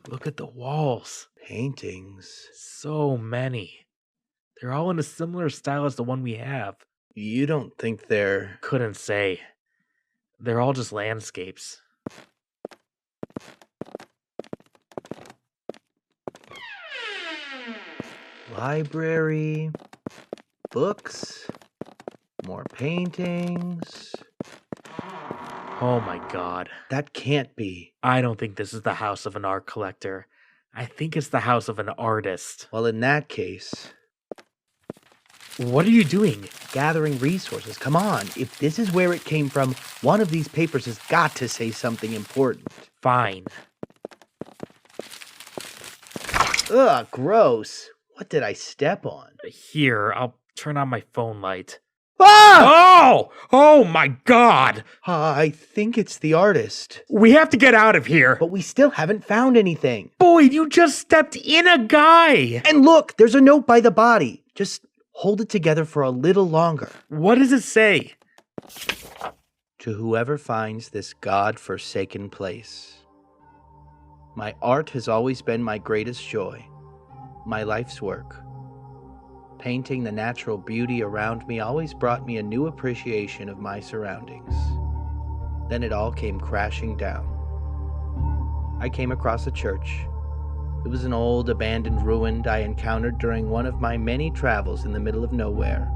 Look at the walls. Paintings. So many. They're all in a similar style as the one we have. You don't think they're... Couldn't say. They're all just landscapes. Library. Books. More paintings. Oh my god. That can't be. I don't think this is the house of an art collector. I think it's the house of an artist. Well, in that case... What are you doing? Gathering resources. Come on. If this is where it came from, one of these papers has got to say something important. Fine. Ugh, gross. What did I step on? Here, I'll turn on my phone light. Ah! Oh! Oh my god! I think it's the artist. We have to get out of here. But we still haven't found anything. Boyd, you just stepped in a guy! And look, there's a note by the body. Just hold it together for a little longer. What does it say? To whoever finds this God-forsaken place. My art has always been my greatest joy, my life's work. Painting the natural beauty around me always brought me a new appreciation of my surroundings. Then it all came crashing down. I came across a church. It was an old, abandoned ruin I encountered during one of my many travels in the middle of nowhere.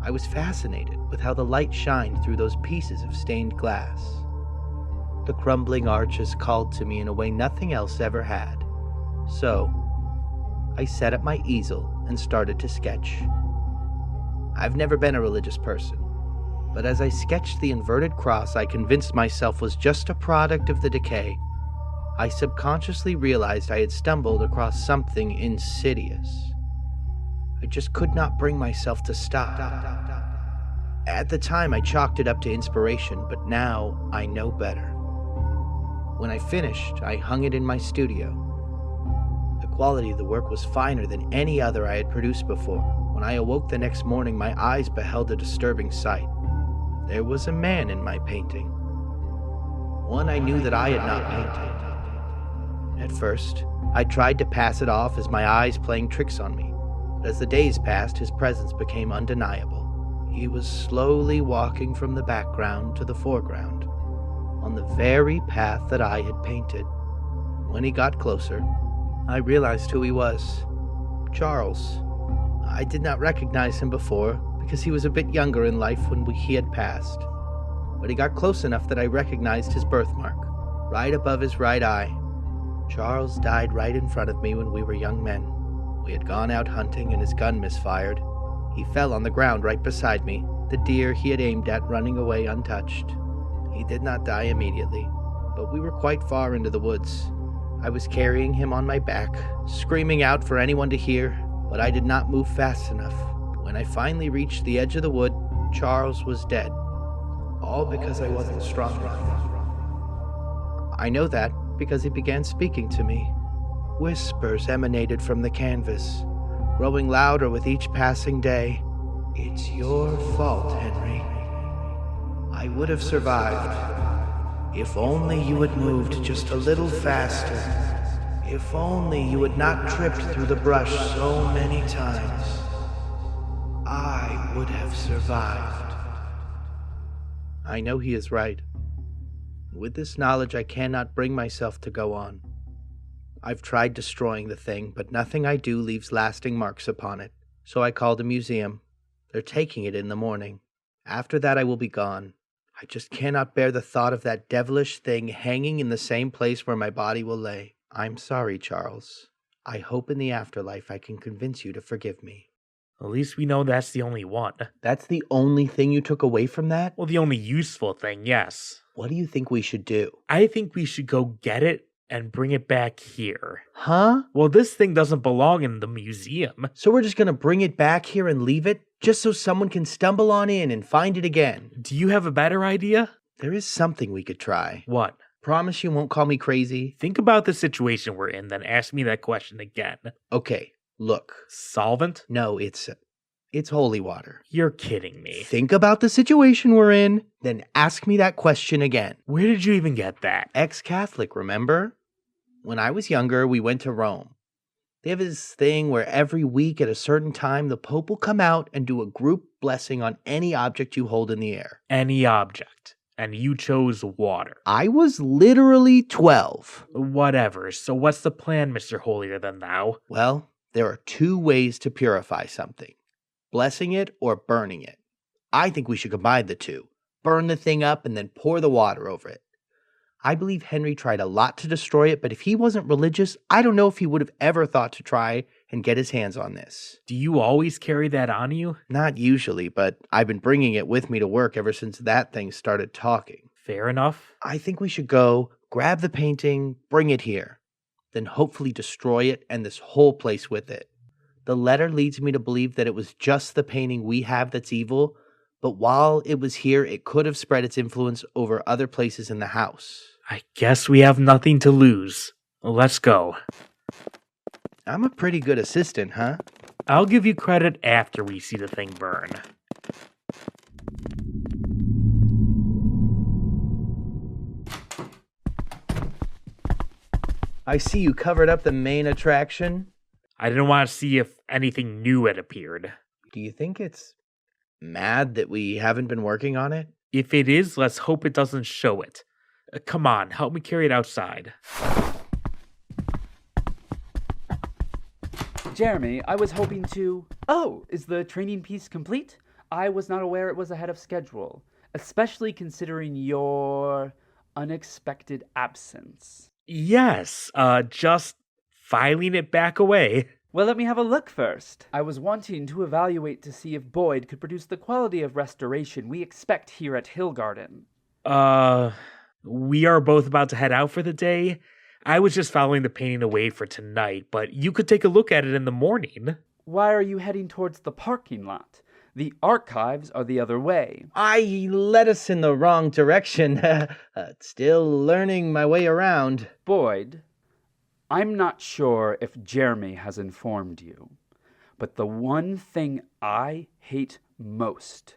I was fascinated with how the light shined through those pieces of stained glass. The crumbling arches called to me in a way nothing else ever had. So, I set up my easel and started to sketch. I've never been a religious person, but as I sketched the inverted cross I convinced myself was just a product of the decay, I subconsciously realized I had stumbled across something insidious. I just could not bring myself to stop. At the time, I chalked it up to inspiration, but now I know better. When I finished, I hung it in my studio. The quality of the work was finer than any other I had produced before. When I awoke the next morning, my eyes beheld a disturbing sight. There was a man in my painting. One I knew that I had not painted. At first, I tried to pass it off as my eyes playing tricks on me, but as the days passed, his presence became undeniable. He was slowly walking from the background to the foreground, on the very path that I had painted. When he got closer, I realized who he was. Charles. I did not recognize him before, because he was a bit younger in life when he had passed. But he got close enough that I recognized his birthmark, right above his right eye. Charles died right in front of me when we were young men. We had gone out hunting and his gun misfired. He fell on the ground right beside me, the deer he had aimed at running away untouched. He did not die immediately, but we were quite far into the woods. I was carrying him on my back, screaming out for anyone to hear, but I did not move fast enough. When I finally reached the edge of the wood, Charles was dead. All because I wasn't strong enough. I know that because he began speaking to me. Whispers emanated from the canvas, growing louder with each passing day. It's your fault, Henry. I would have survived if only you had moved just a little faster. If only you had not tripped through the brush so many times. I would have survived. I know he is right. With this knowledge, I cannot bring myself to go on. I've tried destroying the thing, but nothing I do leaves lasting marks upon it. So I called a museum. They're taking it in the morning. After that, I will be gone. I just cannot bear the thought of that devilish thing hanging in the same place where my body will lay. I'm sorry, Charles. I hope in the afterlife I can convince you to forgive me. At least we know that's the only one. That's the only thing you took away from that? Well, the only useful thing, yes. What do you think we should do? I think we should go get it and bring it back here. Huh? Well, this thing doesn't belong in the museum. So we're just gonna bring it back here and leave it? Just so someone can stumble on in and find it again? Do you have a better idea? There is something we could try. What? Promise you won't call me crazy? Think about the situation we're in, then ask me that question again. Okay, look. Solvent? No, it's holy water. You're kidding me. Think about the situation we're in, then ask me that question again. Where did you even get that? Ex-Catholic, remember? When I was younger, we went to Rome. They have this thing where every week at a certain time, the Pope will come out and do a group blessing on any object you hold in the air. Any object. And you chose water. I was literally 12. Whatever. So what's the plan, Mr. Holier Than Thou? Well, there are two ways to purify something. Blessing it or burning it. I think we should combine the two. Burn the thing up and then pour the water over it. I believe Henry tried a lot to destroy it, but if he wasn't religious, I don't know if he would have ever thought to try and get his hands on this. Do you always carry that on you? Not usually, but I've been bringing it with me to work ever since that thing started talking. Fair enough. I think we should go, grab the painting, bring it here, then hopefully destroy it and this whole place with it. The letter leads me to believe that it was just the painting we have that's evil, but while it was here, it could have spread its influence over other places in the house. I guess we have nothing to lose. Let's go. I'm a pretty good assistant, huh? I'll give you credit after we see the thing burn. I see you covered up the main attraction. I didn't want to see if anything new had appeared. Do you think it's mad that we haven't been working on it? If it is, let's hope it doesn't show it. Come on, help me carry it outside. Jeremy, I was hoping to... Oh, is the training piece complete? I was not aware it was ahead of schedule, especially considering your unexpected absence. Yes, just filing it back away. Well, let me have a look first. I was wanting to evaluate to see if Boyd could produce the quality of restoration we expect here at Hill Garden. We are both about to head out for the day. I was just filing the painting away for tonight, but you could take a look at it in the morning. Why are you heading towards the parking lot? The archives are the other way. I led us in the wrong direction. Still learning my way around. Boyd, I'm not sure if Jeremy has informed you, but the one thing I hate most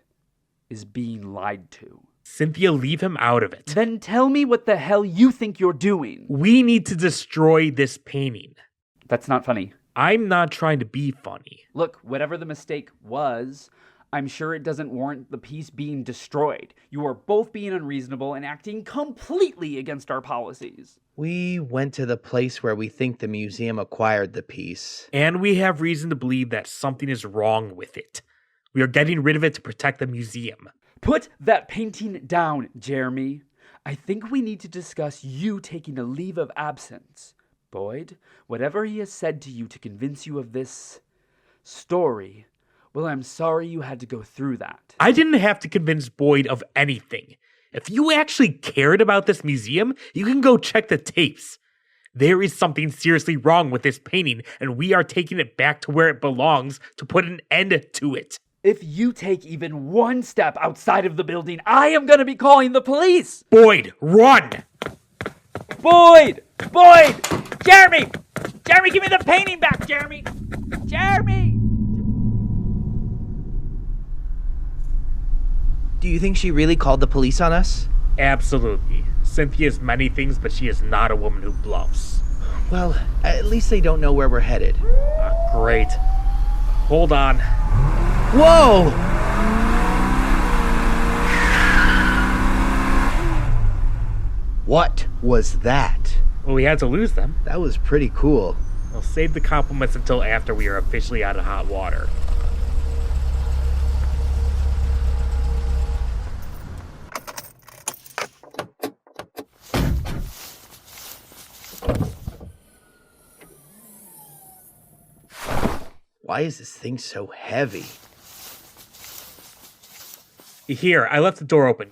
is being lied to. Cynthia, leave him out of it. Then tell me what the hell you think you're doing. We need to destroy this painting. That's not funny. I'm not trying to be funny. Look, whatever the mistake was, I'm sure it doesn't warrant the piece being destroyed. You are both being unreasonable and acting completely against our policies. We went to the place where we think the museum acquired the piece. And we have reason to believe that something is wrong with it. We are getting rid of it to protect the museum. Put that painting down, Jeremy. I think we need to discuss you taking a leave of absence. Boyd, whatever he has said to you to convince you of this story, well, I'm sorry you had to go through that. I didn't have to convince Boyd of anything. If you actually cared about this museum, you can go check the tapes. There is something seriously wrong with this painting, and we are taking it back to where it belongs to put an end to it. If you take even one step outside of the building, I am going to be calling the police! Boyd, run! Boyd! Boyd! Jeremy! Jeremy, give me the painting back, Jeremy! Jeremy! Do you think she really called the police on us? Absolutely. Cynthia is many things, but she is not a woman who bluffs. Well, at least they don't know where we're headed. Great. Hold on. Whoa! What was that? Well, we had to lose them. That was pretty cool. We'll save the compliments until after we are officially out of hot water. Why is this thing so heavy? Here, I left the door open.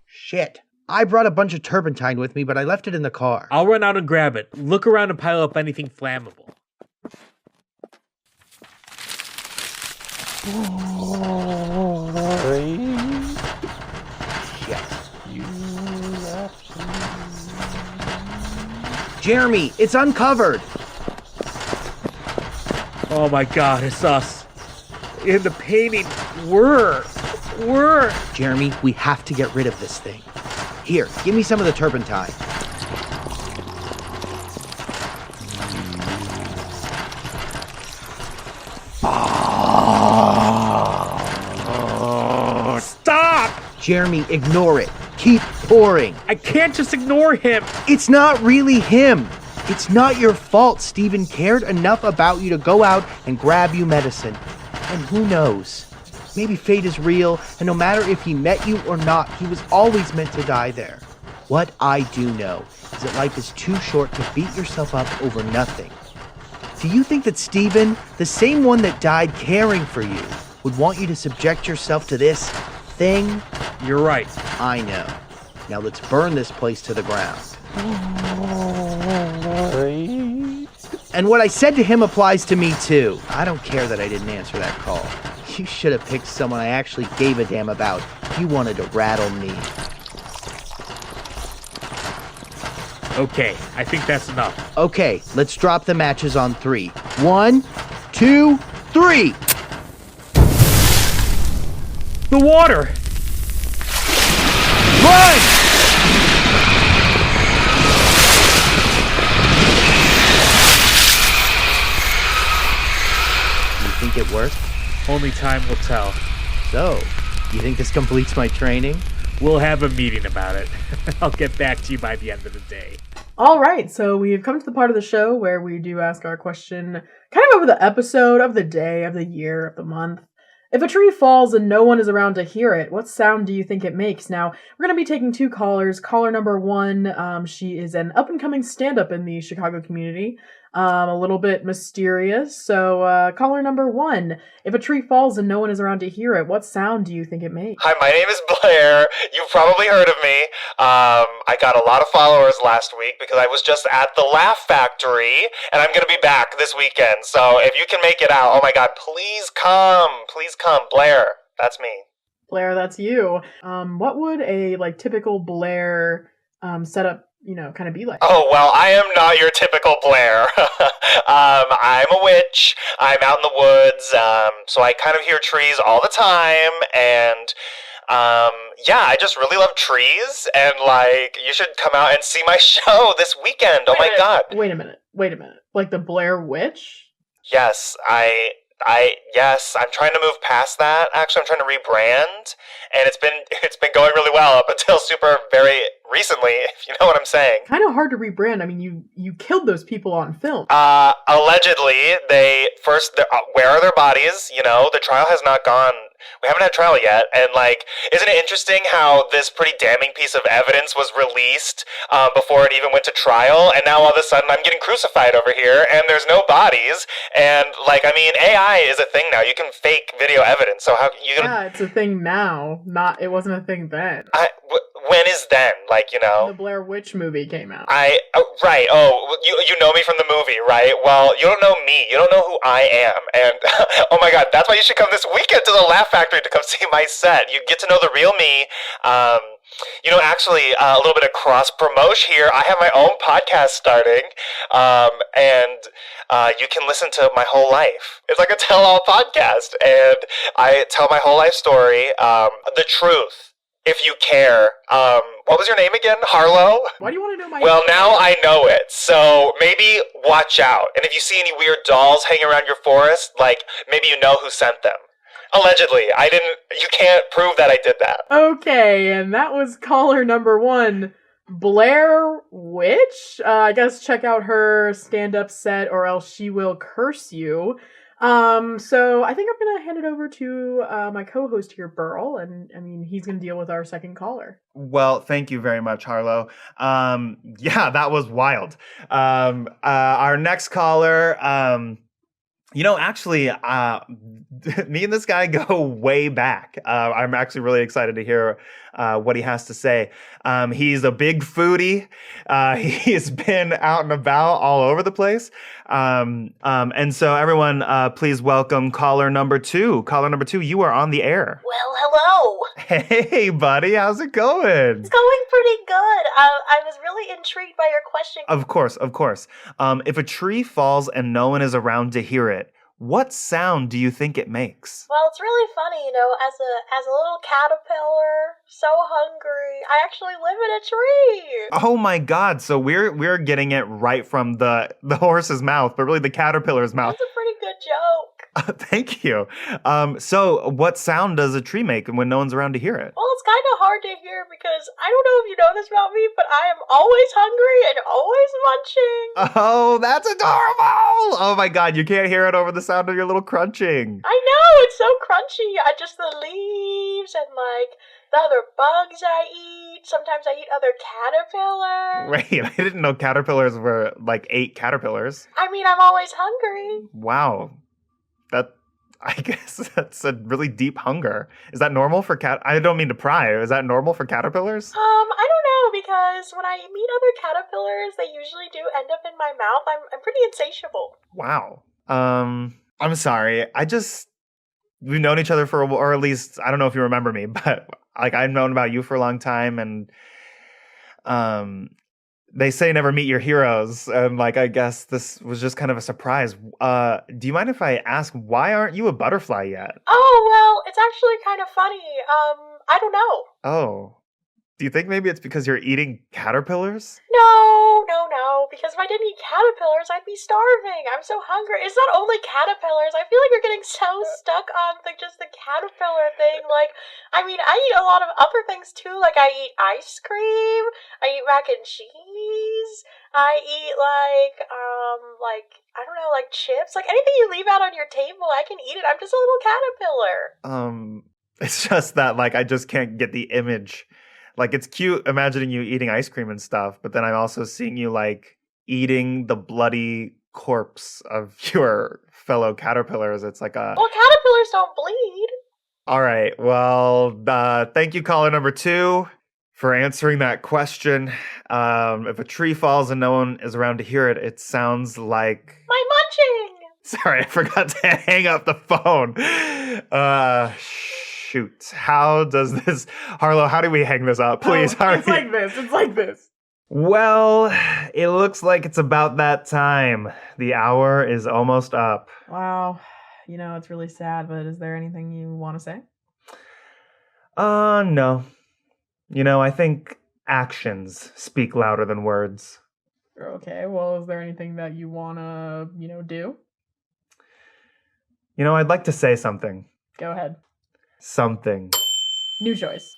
Shit. I brought a bunch of turpentine with me, but I left it in the car. I'll run out and grab it. Look around and pile up anything flammable. Jeremy, it's uncovered! Oh my god, it's us. In the painting, we're... Jeremy, we have to get rid of this thing. Here, give me some of the turpentine. Stop! Jeremy, ignore it. Keep pouring. I can't just ignore him. It's not really him. It's not your fault. Stephen cared enough about you to go out and grab you medicine. And who knows? Maybe fate is real, and no matter if he met you or not, he was always meant to die there. What I do know is that life is too short to beat yourself up over nothing. Do you think that Stephen, the same one that died caring for you, would want you to subject yourself to this thing? You're right. I know. Now let's burn this place to the ground. And what I said to him applies to me too. I don't care that I didn't answer that call. You should have picked someone I actually gave a damn about. You wanted to rattle me. Okay, I think that's enough. Okay, let's drop the matches on 3. 1, 2, 3! The water! Run! You think it worked? Only time will tell. So, you think this completes my training? We'll have a meeting about it. I'll get back to you by the end of the day. All right, so we've come to the part of the show where we do ask our question kind of over the episode, of the day, of the year, of the month. If a tree falls and no one is around to hear it, what sound do you think it makes? Now, we're going to be taking 2 callers. Caller number 1, she is an up-and-coming stand-up in the Chicago community. A little bit mysterious. So, caller number 1, if a tree falls and no one is around to hear it, what sound do you think it makes? Hi, my name is Blair. You've probably heard of me. I got a lot of followers last week because I was just at the Laugh Factory, and I'm going to be back this weekend. So if you can make it out, oh my god, please come. Please come. Blair, that's me. Blair, that's you. What would a, typical Blair setup kind of be like? Oh, well, I am not your typical Blair. I'm a witch. I'm out in the woods, so I kind of hear trees all the time, and, yeah, I just really love trees, and, you should come out and see my show this weekend. Oh my god. Wait a minute. Like the Blair Witch? Yes, yes, I'm trying to move past that. Actually, I'm trying to rebrand, and it's been going really well up until very recently, if you know what I'm saying. Kind of hard to rebrand. I mean, you killed those people on film. Allegedly, where are their bodies? The trial has not gone. We haven't had trial yet, and isn't it interesting how this pretty damning piece of evidence was released before it even went to trial, and now all of a sudden I'm getting crucified over here, and there's no bodies, and AI is a thing now. You can fake video evidence, so how you gonna? Yeah, it's a thing now. It wasn't a thing then. When is then? like, you know. The Blair Witch movie came out. Right. Oh, you know me from the movie, right? Well, you don't know me. You don't know who I am. And, oh my God, that's why you should come this weekend to the Laugh Factory to come see my set. You get to know the real me. You know, actually, a little bit of cross-promotion here. I have my own podcast starting, and you can listen to my whole life. It's like a tell-all podcast, and I tell my whole life story, the truth, if you care. What was your name again? Harlow? Why do you want to know my Well, now I know it, so maybe watch out. And if you see any weird dolls hanging around your forest, like, maybe you know who sent them. Allegedly. You can't prove that I did that. Okay, and that was caller number 1, Blair Witch. I guess check out her stand-up set or else she will curse you. So I think I'm gonna hand it over to my co-host here, Burell, and I mean he's gonna deal with our second caller. Well, thank you very much, Harlow. Yeah, that was wild. Our next caller, actually, me and this guy go way back. I'm actually really excited to hear what he has to say. He's a big foodie. He's been out and about all over the place. And so everyone, please welcome caller number 2. Caller number 2, you are on the air. Well, hello. Hey, buddy. How's it going? It's going pretty good. I was really intrigued by your question. Of course. If a tree falls and no one is around to hear it, what sound do you think it makes? Well, it's really funny, as a little caterpillar, so hungry. I actually live in a tree. Oh my God! So we're getting it right from the horse's mouth, but really the caterpillar's mouth. That's a pretty good joke. Thank you. So what sound does a tree make when no one's around to hear it? Well, it's kind of hard to hear because I don't know if you know this about me, but I am always hungry and always munching. Oh, that's adorable! Oh my God, you can't hear it over the sound of your little crunching. I know, it's so crunchy. Just the leaves and the other bugs I eat. Sometimes I eat other caterpillars. Wait, I didn't know caterpillars were 8 caterpillars. I mean, I'm always hungry. Wow. I guess that's a really deep hunger. Is that normal for I don't mean to pry. Is that normal for caterpillars? I don't know, because when I meet other caterpillars, they usually do end up in my mouth. I'm pretty insatiable. Wow. I'm sorry. We've known each other or at least, I don't know if you remember me, but I've known about you for a long time, and they say never meet your heroes, and I guess this was just kind of a surprise. Do you mind if I ask, why aren't you a butterfly yet? Oh, well, it's actually kind of funny. I don't know. Oh. Do you think maybe it's because you're eating caterpillars? No, because if I didn't eat caterpillars, I'd be starving. I'm so hungry. It's not only caterpillars. I feel like you're getting so stuck on just the caterpillar thing. I eat a lot of other things too. I eat ice cream. I eat mac and cheese. I eat I don't know, chips. Anything you leave out on your table, I can eat it. I'm just a little caterpillar. It's just that I just can't get the image. It's cute imagining you eating ice cream and stuff, but then I'm also seeing you, eating the bloody corpse of your fellow caterpillars. It's Well, caterpillars don't bleed. All right. Well, thank you, caller number 2, for answering that question. If a tree falls and no one is around to hear it, it sounds like... my munching! Sorry, I forgot to hang up the phone. Shoot. How does this... Harlow, how do we hang this up? Please, hurry. It's like this. Well, it looks like it's about that time. The hour is almost up. Wow. It's really sad, but is there anything you want to say? No. I think actions speak louder than words. Okay, well, is there anything that you want to, do? I'd like to say something. Go ahead. Something. New choice.